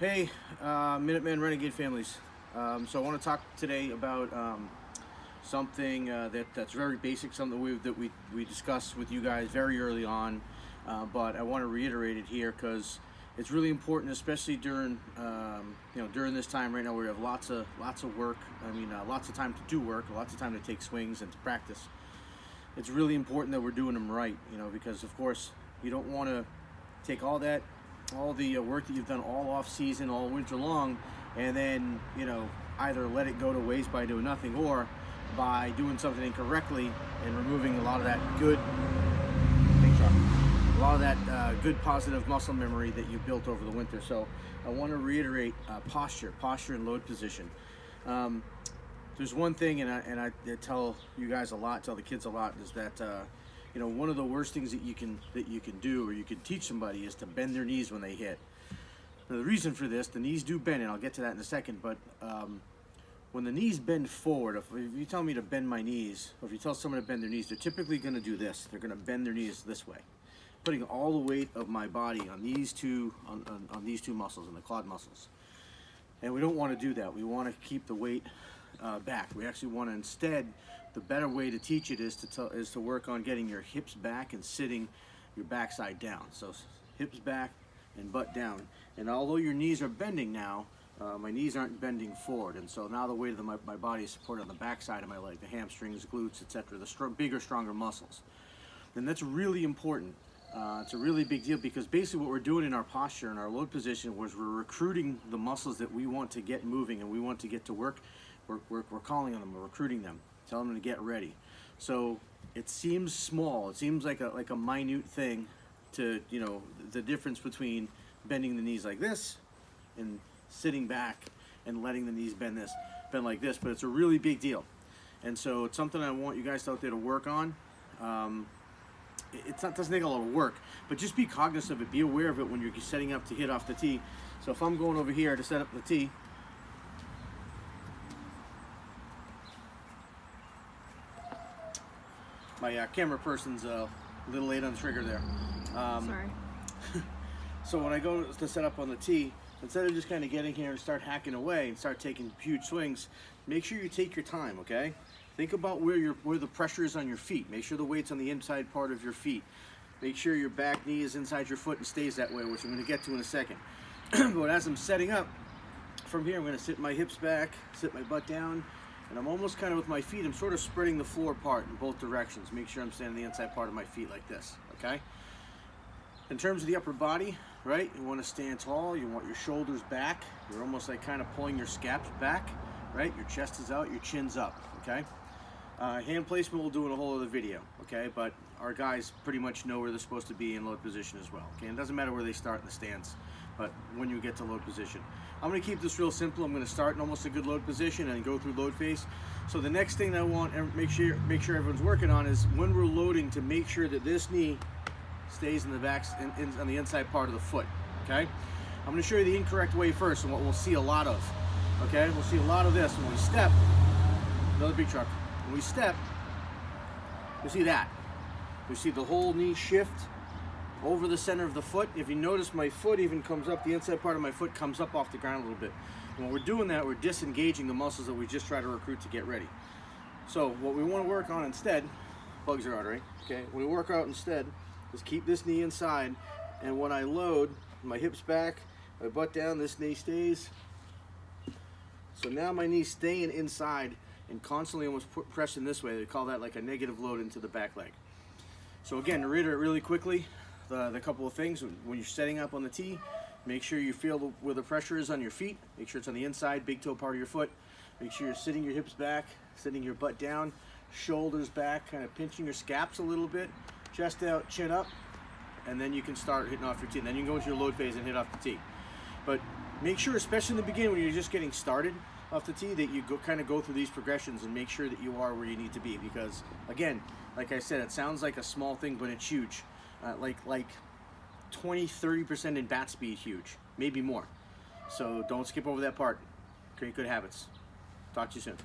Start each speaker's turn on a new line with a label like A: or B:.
A: Hey, Minutemen and Renegade families. So I want to talk today about something that's very basic, something we discussed with you guys very early on, but I want to reiterate it here because it's really important, especially during during this time right now where we have lots of work. Lots of time to do work, lots of time to take swings and to practice. It's really important that we're doing them right, because of course you don't want to take all the work that you've done all off season, all winter long, and then either let it go to waste by doing nothing or by doing something incorrectly and removing a lot of that good good positive muscle memory that you built over the winter. So I want to reiterate posture and load position. There's one thing, and I tell you guys a lot, tell the kids a lot, is that one of the worst things that you can do or you can teach somebody is to bend their knees when they hit. Now, the reason for this, the knees do bend, and I'll get to that in a second, but when the knees bend forward, if you tell me to bend my knees, or if you tell someone to bend their knees, they're typically going to do this. They're going to bend their knees this way, putting all the weight of my body on these two muscles, on the quad muscles. And we don't want to do that. We want to keep the weight back. We actually want to instead, the better way to teach it is to work on getting your hips back and sitting your backside down. So hips back and butt down. And although your knees are bending now, my knees aren't bending forward. And so now the weight of my body is supported on the backside of my leg, the hamstrings, glutes, etc., the bigger, stronger muscles. And that's really important. It's a really big deal because basically what we're doing in our posture and our load position was we're recruiting the muscles that we want to get moving and we want to get to work. We're calling on them, we're recruiting them, telling them to get ready. So it seems small, it seems like a minute thing to, the difference between bending the knees like this and sitting back and letting the knees bend like this, but it's a really big deal. And so it's something I want you guys out there to work on. It doesn't take a lot of work, but just be cognizant of it, be aware of it when you're setting up to hit off the tee. So if I'm going over here to set up the tee, my camera person's a little late on the trigger there.
B: Sorry.
A: So when I go to set up on the tee, instead of just kind of getting here and start hacking away and start taking huge swings, make sure you take your time, okay? Think about where the pressure is on your feet. Make sure the weight's on the inside part of your feet. Make sure your back knee is inside your foot and stays that way, which I'm going to get to in a second. But as I'm setting up, from here I'm going to sit my hips back, sit my butt down, and I'm almost kind of with my feet, I'm sort of spreading the floor apart in both directions. Make sure I'm standing the inside part of my feet like this, okay? In terms of the upper body, right, you want to stand tall, you want your shoulders back, you're almost like kind of pulling your scaps back, right? Your chest is out, your chin's up, okay? Hand placement we'll do in a whole other video, okay? But our guys pretty much know where they're supposed to be in load position as well, okay? It doesn't matter where they start in the stance, but when you get to load position. I'm going to keep this real simple. I'm going to start in almost a good load position and go through load phase. So the next thing I want to make sure everyone's working on is when we're loading to make sure that this knee stays in the back, on the inside part of the foot, okay? I'm going to show you the incorrect way first and what we'll see a lot of, okay? We'll see a lot of this when we step. Another big truck. When we step, you see that. You see the whole knee shift over the center of the foot. If you notice, my foot even comes up, the inside part of my foot comes up off the ground a little bit. And when we're doing that, we're disengaging the muscles that we just try to recruit to get ready. So what we want to work on instead, bugs your artery, okay? What we work out instead is keep this knee inside, and when I load, my hips back, my butt down, this knee stays. So now my knee's staying inside and constantly almost pressing this way. They call that like a negative load into the back leg. So again, to reiterate really quickly, the couple of things, when you're setting up on the tee, make sure you feel where the pressure is on your feet. Make sure it's on the inside, big toe part of your foot. Make sure you're sitting your hips back, sitting your butt down, shoulders back, kind of pinching your scaps a little bit, chest out, chin up, and then you can start hitting off your tee. And then you can go into your load phase and hit off the tee. But make sure, especially in the beginning when you're just getting started off the tee, that you kind of go through these progressions and make sure that you are where you need to be. Because again, like I said, it sounds like a small thing, but it's huge. Like 20-30% in bat speed, huge, maybe more. So don't skip over that part. Create good habits. Talk to you soon.